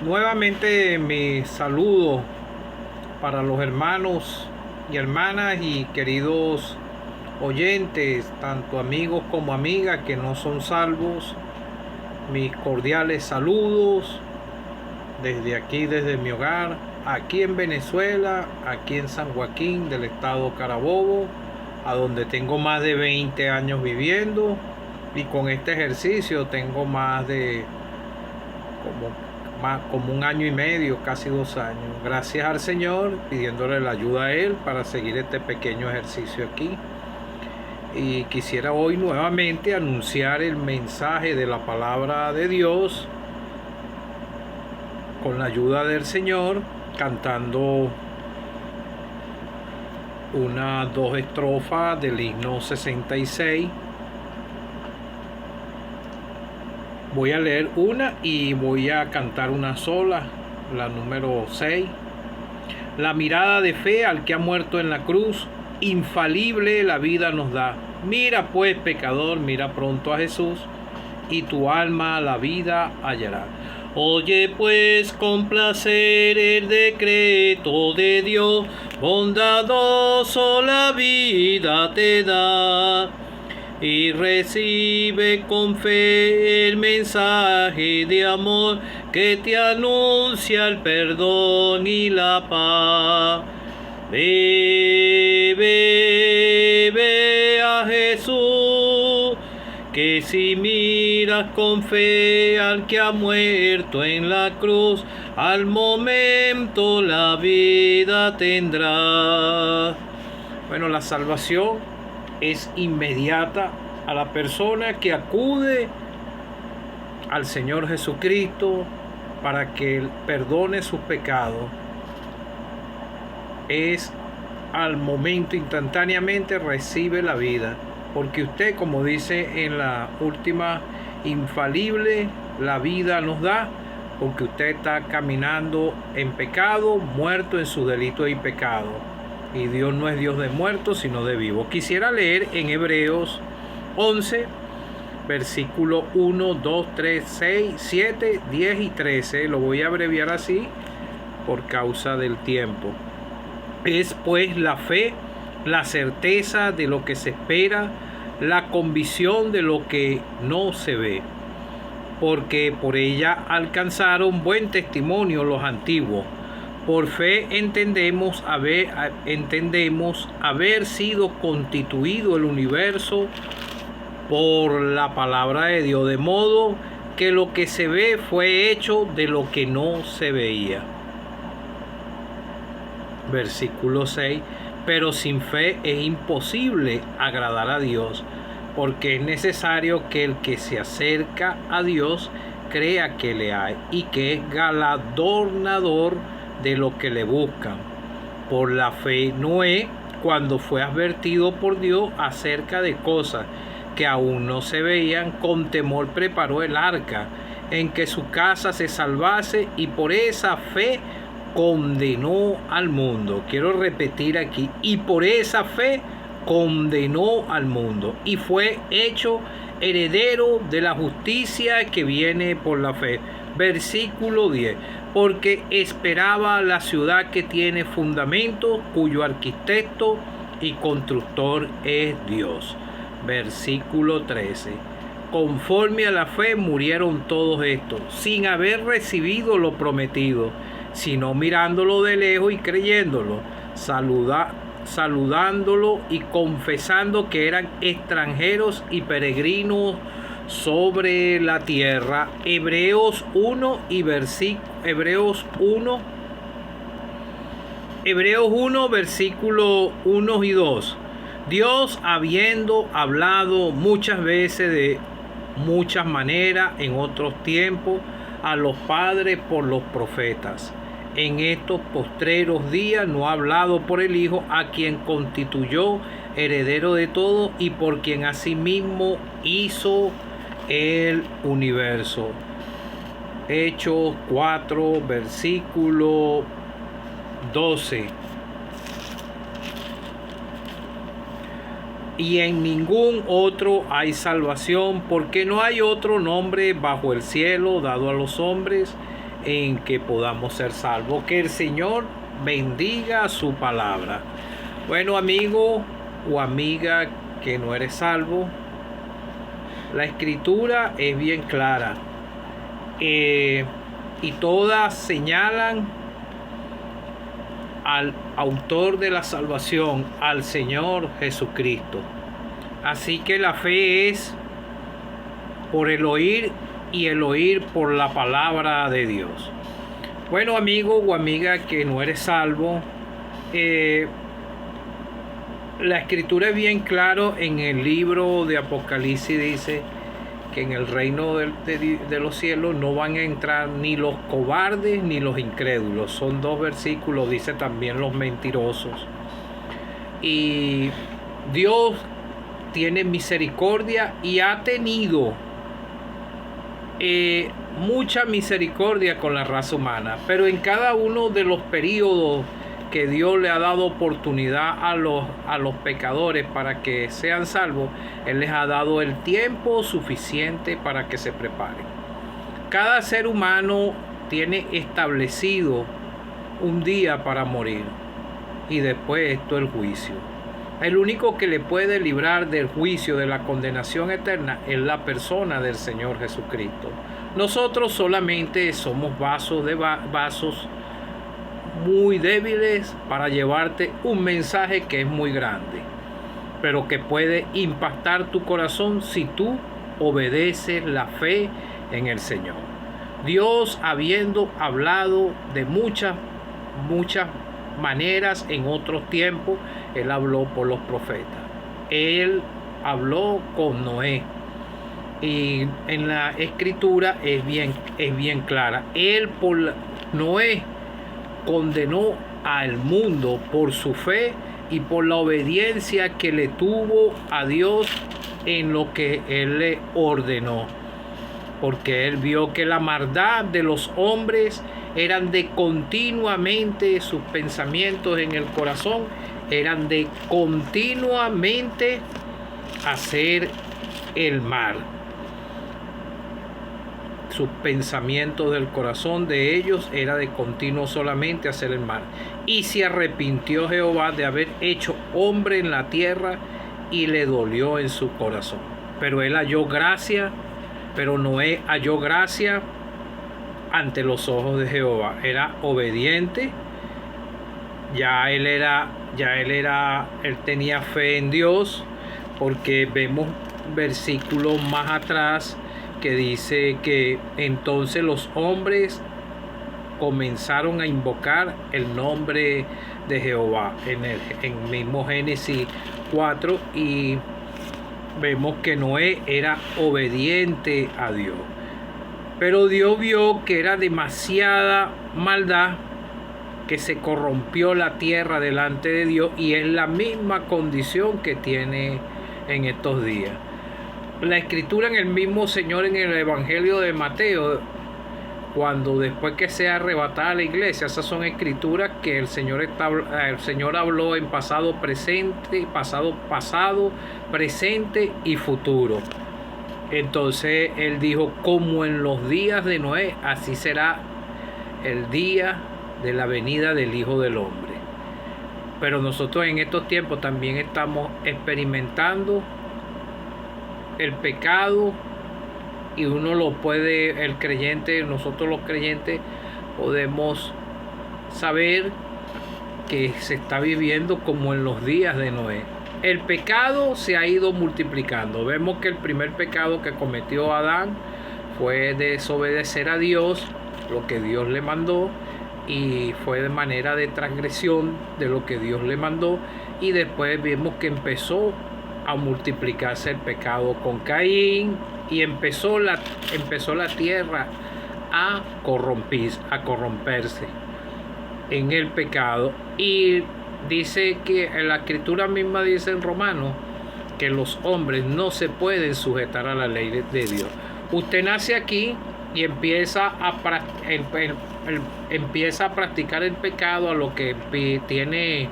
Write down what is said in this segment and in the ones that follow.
Nuevamente mi saludo para los hermanos y hermanas y queridos oyentes, tanto amigos como amigas que no son salvos. Mis cordiales saludos desde aquí, desde mi hogar, aquí en Venezuela, aquí en San Joaquín del estado Carabobo, a donde tengo más de 20 años viviendo, y con este ejercicio tengo más de como un año y medio, casi 2 años. Gracias al Señor, pidiéndole la ayuda a Él para seguir este pequeño ejercicio aquí. Y quisiera hoy nuevamente anunciar el mensaje de la palabra de Dios con la ayuda del Señor, cantando dos estrofas del himno 66. Voy a leer una y voy a cantar una sola, la número 6. La mirada de fe al que ha muerto en la cruz, infalible la vida nos da. Mira pues, pecador, mira pronto a Jesús, y tu alma la vida hallará. Oye pues con placer el decreto de Dios, bondadoso la vida te da. Y recibe con fe el mensaje de amor que te anuncia el perdón y la paz. Ve a Jesús, que si miras con fe al que ha muerto en la cruz, al momento la vida tendrás. Bueno, la salvación es inmediata a la persona que acude al Señor Jesucristo para que Él perdone sus pecados. Es al momento, instantáneamente recibe la vida, porque usted, como dice en la última, infalible la vida nos da, porque usted está caminando en pecado, muerto en sus delitos y pecados. Y Dios no es Dios de muertos, sino de vivos. Quisiera leer en Hebreos 11, versículo 1, 2, 3, 6, 7, 10 y 13. Lo voy a abreviar así por causa del tiempo. Es pues la fe, la certeza de lo que se espera, la convicción de lo que no se ve. Porque por ella alcanzaron buen testimonio los antiguos. Por fe entendemos haber sido constituido el universo por la palabra de Dios, de modo que lo que se ve fue hecho de lo que no se veía. Versículo 6. Pero sin fe es imposible agradar a Dios, porque es necesario que el que se acerca a Dios crea que le hay y que es galardonador de lo que le buscan. Por la fe Noé, cuando fue advertido por Dios acerca de cosas que aún no se veían, con temor preparó el arca en que su casa se salvase, y por esa fe condenó al mundo. Quiero repetir aquí, y por esa fe condenó al mundo, y fue hecho heredero de la justicia que viene por la fe. Versículo 10. Porque esperaba la ciudad que tiene fundamento, cuyo arquitecto y constructor es Dios. Versículo 13. Conforme a la fe murieron todos estos, sin haber recibido lo prometido, sino mirándolo de lejos y creyéndolo, saludándolo y confesando que eran extranjeros y peregrinos sobre la tierra. Hebreos 1 versículo 1 y 2. Dios, habiendo hablado muchas veces de muchas maneras en otros tiempos a los padres por los profetas, en estos postreros días no ha hablado por el Hijo, a quien constituyó heredero de todo y por quien asimismo hizo el universo. Hechos 4, versículo 12. Y en ningún otro hay salvación, porque no hay otro nombre bajo el cielo dado a los hombres en que podamos ser salvos. Que el Señor bendiga su palabra. Bueno, amigo o amiga que no eres salvo, la escritura es bien clara, y todas señalan al autor de la salvación, al Señor Jesucristo. Así que la fe es por el oír y el oír por la palabra de Dios. Bueno, amigo o amiga que no eres salvo, la escritura es bien claro en el libro de Apocalipsis. Dice que en el reino de los cielos no van a entrar ni los cobardes ni los incrédulos. Son dos versículos. Dice también los mentirosos. Y Dios tiene misericordia y ha tenido mucha misericordia con la raza humana, pero en cada uno de los periodos que Dios le ha dado oportunidad a los pecadores para que sean salvos, Él les ha dado el tiempo suficiente para que se preparen. Cada ser humano tiene establecido un día para morir, y después esto es el juicio. El único que le puede librar del juicio, de la condenación eterna, es la persona del Señor Jesucristo. Nosotros solamente somos vasos muy débiles para llevarte un mensaje que es muy grande, pero que puede impactar tu corazón si tú obedeces la fe en el Señor. Dios, habiendo hablado de muchas maneras en otros tiempos, Él habló por los profetas. Él habló con Noé, y en la escritura es bien clara. Él por Noé condenó al mundo por su fe y por la obediencia que le tuvo a Dios en lo que Él le ordenó, porque Él vio que la maldad de los hombres eran de continuamente, sus pensamientos en el corazón eran de continuamente hacer el mal. Sus pensamientos del corazón de ellos era de continuo solamente hacer el mal. Y se arrepintió Jehová de haber hecho hombre en la tierra, y le dolió en su corazón. Pero él halló gracia, pero Noé halló gracia ante los ojos de Jehová. Era obediente. Él tenía fe en Dios, porque vemos versículos más atrás que dice que entonces los hombres comenzaron a invocar el nombre de Jehová en mismo Génesis 4, y vemos que Noé era obediente a Dios. Pero Dios vio que era demasiada maldad, que se corrompió la tierra delante de Dios, y es la misma condición que tiene en estos días. La escritura en el mismo Señor, en el Evangelio de Mateo, cuando después que sea arrebatada la iglesia, esas son escrituras que el Señor habló en pasado, presente y futuro. Entonces Él dijo, como en los días de Noé, así será el día de la venida del Hijo del Hombre. Pero nosotros en estos tiempos también estamos experimentando el pecado, y nosotros los creyentes podemos saber que se está viviendo como en los días de Noé. El pecado se ha ido multiplicando. Vemos que el primer pecado que cometió Adán fue desobedecer a Dios, lo que Dios le mandó, y fue de manera de transgresión de lo que Dios le mandó. Y después vimos que empezó a multiplicarse el pecado con Caín, y empezó la tierra a corromperse en el pecado. Y dice que en la escritura misma dice en Romanos que los hombres no se pueden sujetar a la ley de Dios. Usted nace aquí y empieza a practicar el pecado, a lo que tiene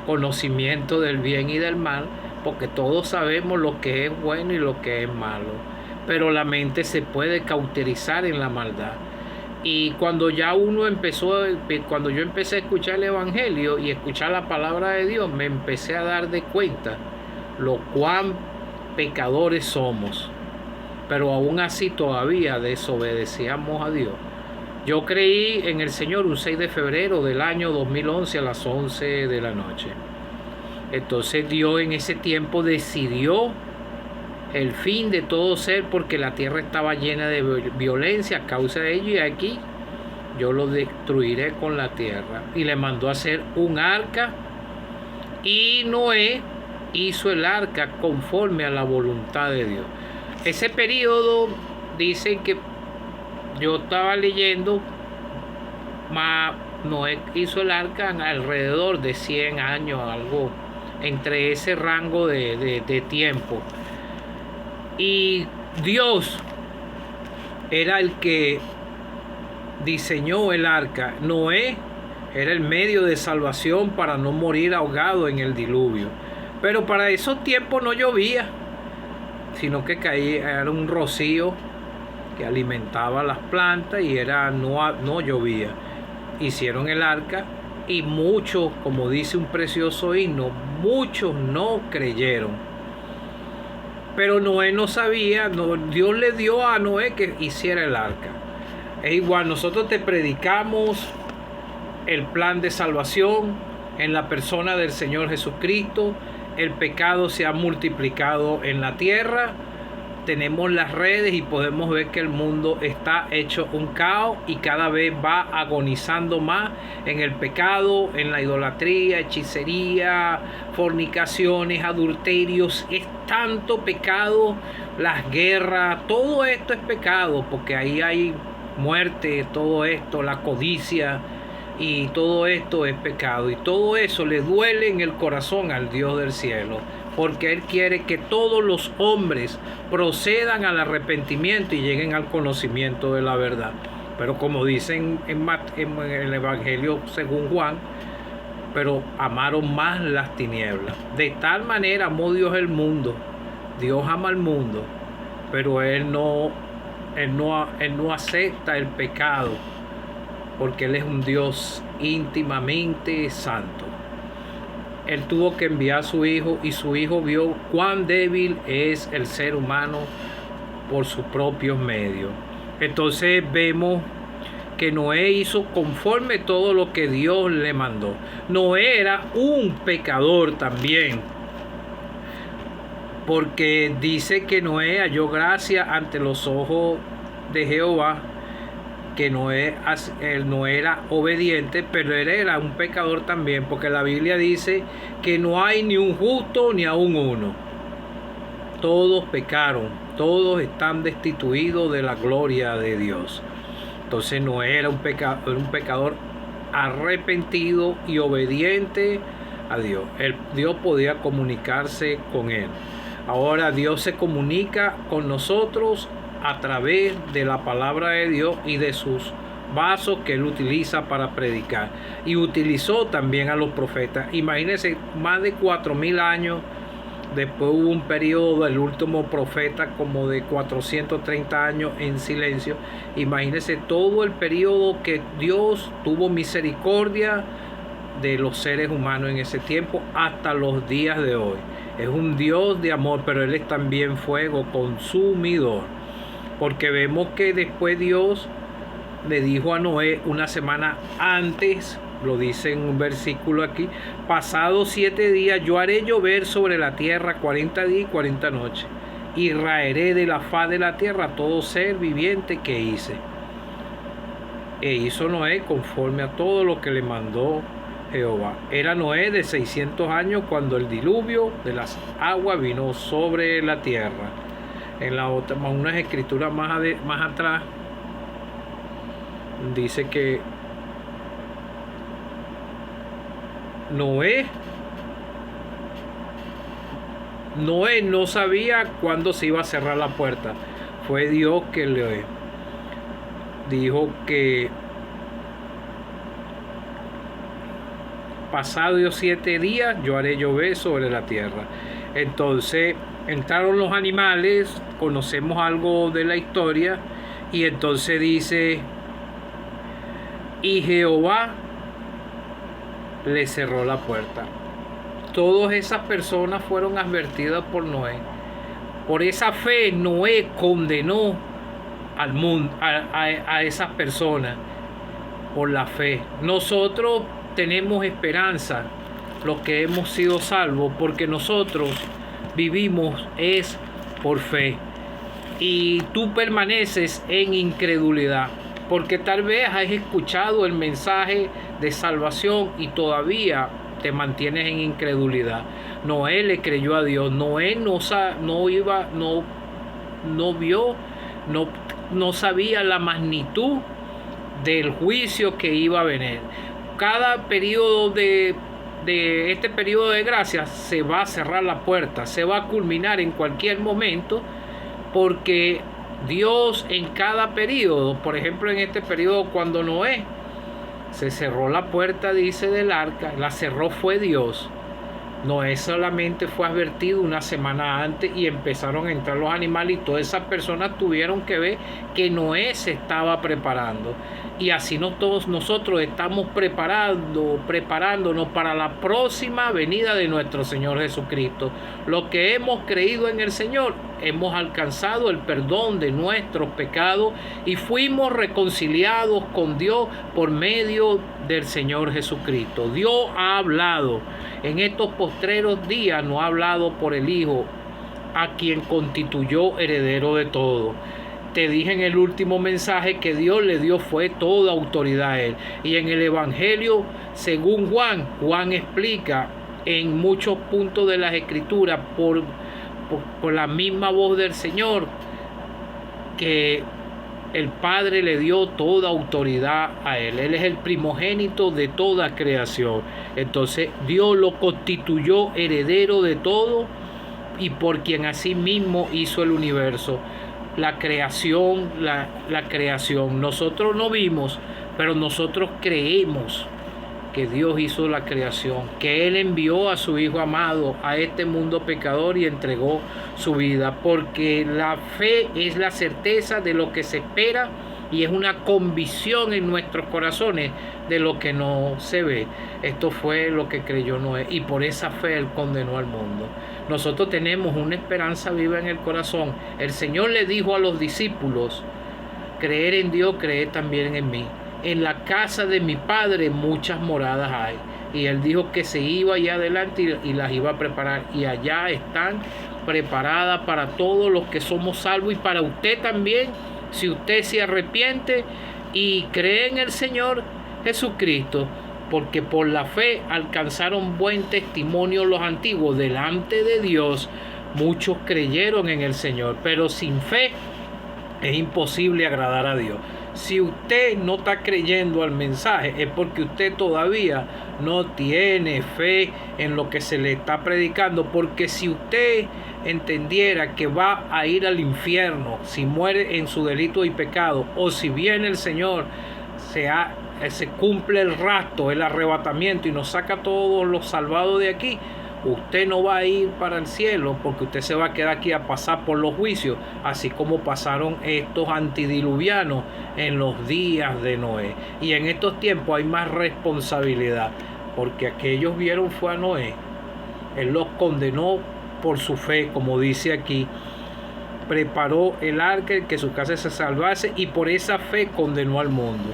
conocimiento del bien y del mal, porque todos sabemos lo que es bueno y lo que es malo, pero la mente se puede cauterizar en la maldad. Y cuando yo empecé a escuchar el Evangelio y escuchar la palabra de Dios, me empecé a dar de cuenta lo cuán pecadores somos. Pero aún así todavía desobedecíamos a Dios. Yo creí en el Señor un 6 de febrero del año 2011 a las 11 de la noche. Entonces Dios en ese tiempo decidió el fin de todo ser, porque la tierra estaba llena de violencia a causa de ello, y aquí yo lo destruiré con la tierra. Y le mandó a hacer un arca, y Noé hizo el arca conforme a la voluntad de Dios. Ese periodo, dicen que yo estaba leyendo, Noé hizo el arca alrededor de 100 años, algo entre ese rango de tiempo. Y Dios era el que diseñó el arca. Noé era el medio de salvación para no morir ahogado en el diluvio. Pero para esos tiempos no llovía, sino que caía, era un rocío que alimentaba las plantas y no llovía. Hicieron el arca y muchos, como dice un precioso himno, muchos no creyeron. Pero Noé no sabía, Dios le dio a Noé que hiciera el arca. Es igual, nosotros te predicamos el plan de salvación en la persona del Señor Jesucristo. El pecado se ha multiplicado en la tierra. Tenemos las redes y podemos ver que el mundo está hecho un caos y cada vez va agonizando más en el pecado, en la idolatría, hechicería, fornicaciones, adulterios. Es tanto pecado, las guerras, todo esto es pecado, porque ahí hay muerte, todo esto, la codicia, y todo esto es pecado, y todo eso le duele en el corazón al Dios del cielo, porque Él quiere que todos los hombres procedan al arrepentimiento y lleguen al conocimiento de la verdad. Pero como dicen en el Evangelio según Juan, pero amaron más las tinieblas. De tal manera amó Dios el mundo. Dios ama al mundo, pero Él no acepta el pecado, porque Él es un Dios íntimamente santo. Él tuvo que enviar a su hijo, y su hijo vio cuán débil es el ser humano por sus propios medios. Entonces vemos que Noé hizo conforme todo lo que Dios le mandó. Noé era un pecador también, porque dice que Noé halló gracia ante los ojos de Jehová, que él no era obediente, pero él era un pecador también, porque la Biblia dice que no hay ni un justo ni aun uno. Todos pecaron, todos están destituidos de la gloria de Dios. Entonces Noé era un pecador arrepentido y obediente a Dios. Dios podía comunicarse con él. Ahora Dios se comunica con nosotros a través de la palabra de Dios y de sus vasos que Él utiliza para predicar. Y utilizó también a los profetas. Imagínense, más de 4.000 años después hubo un periodo del último profeta como de 430 años en silencio. Imagínense todo el periodo que Dios tuvo misericordia de los seres humanos en ese tiempo hasta los días de hoy. Es un Dios de amor, pero Él es también fuego consumidor. Porque vemos que después Dios le dijo a Noé una semana antes, lo dice en un versículo aquí, pasados 7 días yo haré llover sobre la tierra 40 días y 40 noches, y raeré de la faz de la tierra todo ser viviente que hice. E hizo Noé conforme a todo lo que le mandó Jehová. Era Noé de 600 años cuando el diluvio de las aguas vino sobre la tierra. En la otra, unas escrituras más atrás, dice que Noé no sabía cuándo se iba a cerrar la puerta. Fue Dios que le dijo que pasados 7 días yo haré llover sobre la tierra. Entonces entraron los animales, conocemos algo de la historia, y entonces dice y Jehová le cerró la puerta. Todas esas personas fueron advertidas por Noé. Por esa fe Noé condenó al mundo, a esas personas. Por la fe nosotros tenemos esperanza, los que hemos sido salvos, porque nosotros vivimos es por fe. Y tú permaneces en incredulidad, porque tal vez has escuchado el mensaje de salvación y todavía te mantienes en incredulidad. Noé le creyó a Dios. Noé no sabía la magnitud del juicio que iba a venir. Cada periodo de este periodo de gracia se va a cerrar la puerta, se va a culminar en cualquier momento, porque Dios en cada periodo, por ejemplo en este periodo cuando Noé se cerró la puerta, dice, del arca, la cerró fue Dios. Noé solamente fue advertido una semana antes y empezaron a entrar los animales, y todas esas personas tuvieron que ver que Noé se estaba preparando. Y así todos nosotros estamos preparándonos para la próxima venida de nuestro Señor Jesucristo. Los que hemos creído en el Señor hemos alcanzado el perdón de nuestros pecados y fuimos reconciliados con Dios por medio del Señor Jesucristo. Dios ha hablado en estos postreros días, nos ha hablado por el Hijo, a quien constituyó heredero de todo. Te dije en el último mensaje que Dios le dio fue toda autoridad a él. Y en el Evangelio, según Juan explica en muchos puntos de las Escrituras por la misma voz del Señor, que el Padre le dio toda autoridad a él. Él es el primogénito de toda creación. Entonces Dios lo constituyó heredero de todo, y por quien así mismo hizo el universo. La creación. Nosotros no vimos, pero nosotros creemos que Dios hizo la creación, que Él envió a su Hijo amado a este mundo pecador y entregó su vida, porque la fe es la certeza de lo que se espera y es una convicción en nuestros corazones de lo que no se ve. Esto fue lo que creyó Noé, y por esa fe Él condenó al mundo. Nosotros tenemos una esperanza viva en el corazón. El Señor le dijo a los discípulos: creer en Dios, creer también en mí. En la casa de mi Padre muchas moradas hay. Y Él dijo que se iba allá adelante y las iba a preparar. Y allá están preparadas para todos los que somos salvos, y para usted también, si usted se arrepiente y cree en el Señor Jesucristo. Porque por la fe alcanzaron buen testimonio los antiguos delante de Dios. Muchos creyeron en el Señor, pero sin fe es imposible agradar a Dios. Si usted no está creyendo al mensaje, es porque usted todavía no tiene fe en lo que se le está predicando. Porque si usted entendiera que va a ir al infierno si muere en su delito y pecado, o si viene el Señor, se cumple el rapto, el arrebatamiento, y nos saca a todos los salvados de aquí, usted no va a ir para el cielo, porque usted se va a quedar aquí a pasar por los juicios, así como pasaron estos antidiluvianos en los días de Noé. Y en estos tiempos hay más responsabilidad, porque aquellos vieron fue a Noé. Él los condenó por su fe, como dice aquí. Preparó el arca, que su casa se salvase, y por esa fe condenó al mundo.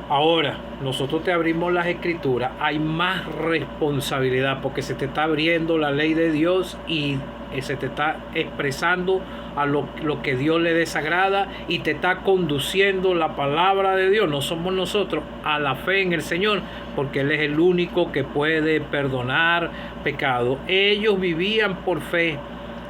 Ahora, nosotros te abrimos las Escrituras, hay más responsabilidad, porque se te está abriendo la ley de Dios y se te está expresando a lo que Dios le desagrada, y te está conduciendo la palabra de Dios. No somos nosotros, a la fe en el Señor, porque Él es el único que puede perdonar pecado. Ellos vivían por fe,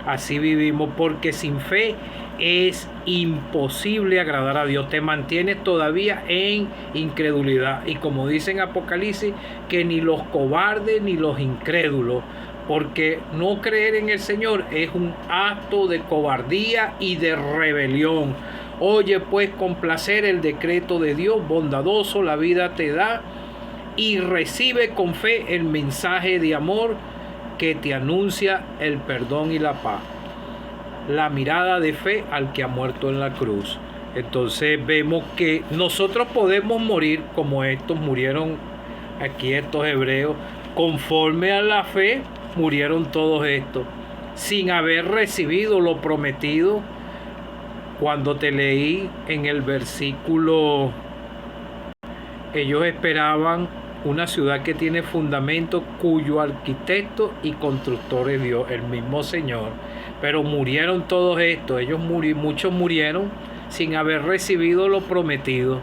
así vivimos, porque sin fe es imposible agradar a Dios. Te mantienes todavía en incredulidad, y como dice en Apocalipsis, que ni los cobardes ni los incrédulos, porque no creer en el Señor es un acto de cobardía y de rebelión. Oye pues con placer el decreto de Dios, bondadoso la vida te da, y recibe con fe el mensaje de amor que te anuncia el perdón y la paz. La mirada de fe al que ha muerto en la cruz. Entonces vemos que nosotros podemos morir como estos murieron aquí estos hebreos, conforme a la fe murieron todos estos, sin haber recibido lo prometido. Cuando te leí en el versículo, ellos esperaban una ciudad que tiene fundamento, cuyo arquitecto y constructor es Dios, el mismo Señor. Pero murieron todos estos, muchos murieron sin haber recibido lo prometido.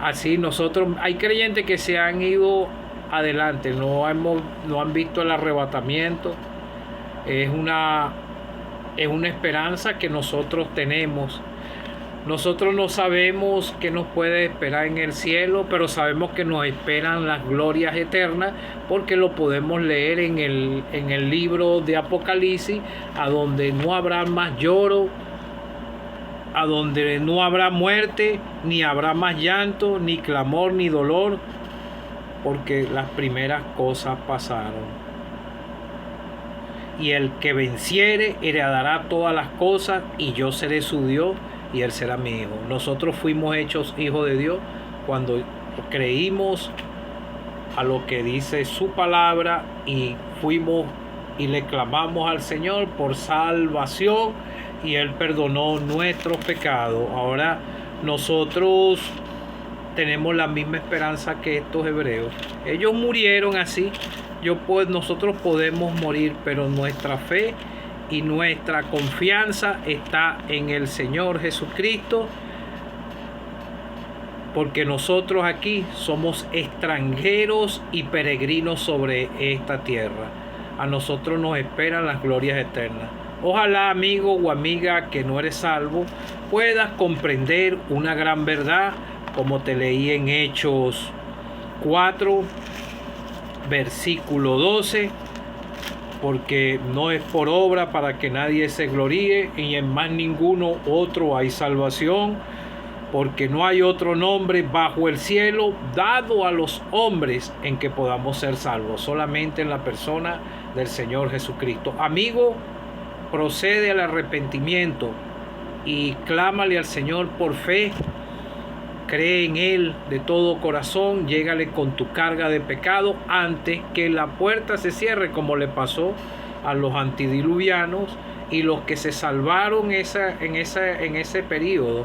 Así nosotros, hay creyentes que se han ido adelante, no han visto el arrebatamiento. Es una esperanza que nosotros tenemos. Nosotros no sabemos qué nos puede esperar en el cielo, pero sabemos que nos esperan las glorias eternas, porque lo podemos leer en el libro de Apocalipsis, a donde no habrá más lloro, a donde no habrá muerte, ni habrá más llanto, ni clamor, ni dolor, porque las primeras cosas pasaron. Y el que venciere heredará todas las cosas, y yo seré su Dios, y él será mi hijo. Nosotros fuimos hechos hijos de Dios cuando creímos a lo que dice su palabra, y fuimos y le clamamos al Señor por salvación, y él perdonó nuestros pecados. Ahora nosotros tenemos la misma esperanza que estos hebreos. Ellos murieron así. Nosotros podemos morir, pero nuestra fe y nuestra confianza está en el Señor Jesucristo, porque nosotros aquí somos extranjeros y peregrinos sobre esta tierra. A nosotros nos esperan las glorias eternas. Ojalá, amigo o amiga que no eres salvo, puedas comprender una gran verdad, como te leí en Hechos 4, versículo 12, porque no es por obra para que nadie se gloríe, y en más ninguno otro hay salvación, porque no hay otro nombre bajo el cielo dado a los hombres en que podamos ser salvos, solamente en la persona del Señor Jesucristo. Amigo, procede al arrepentimiento y clámale al Señor por fe. Cree en Él de todo corazón, llégale con tu carga de pecado antes que la puerta se cierre, como le pasó a los antidiluvianos, y los que se salvaron en ese periodo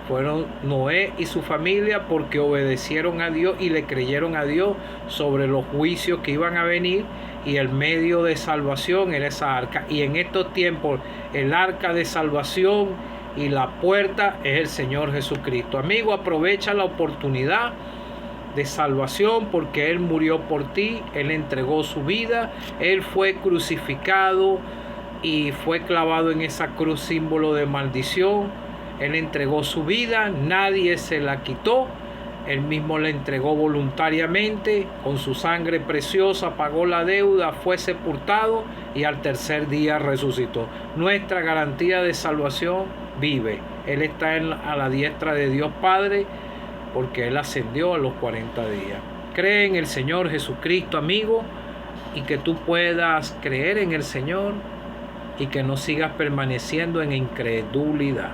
fueron Noé y su familia, porque obedecieron a Dios y le creyeron a Dios sobre los juicios que iban a venir, y el medio de salvación era esa arca. Y en estos tiempos el arca de salvación y la puerta es el Señor Jesucristo. Amigo, aprovecha la oportunidad de salvación, porque Él murió por ti, Él entregó su vida, Él fue crucificado y fue clavado en esa cruz, símbolo de maldición. Él entregó su vida, nadie se la quitó, Él mismo la entregó voluntariamente, con su sangre preciosa pagó la deuda, fue sepultado y al tercer día resucitó. Nuestra garantía de salvación vive. Él está a la diestra de Dios Padre, porque Él ascendió a los 40 días. Cree en el Señor Jesucristo, amigo, y que tú puedas creer en el Señor y que no sigas permaneciendo en incredulidad.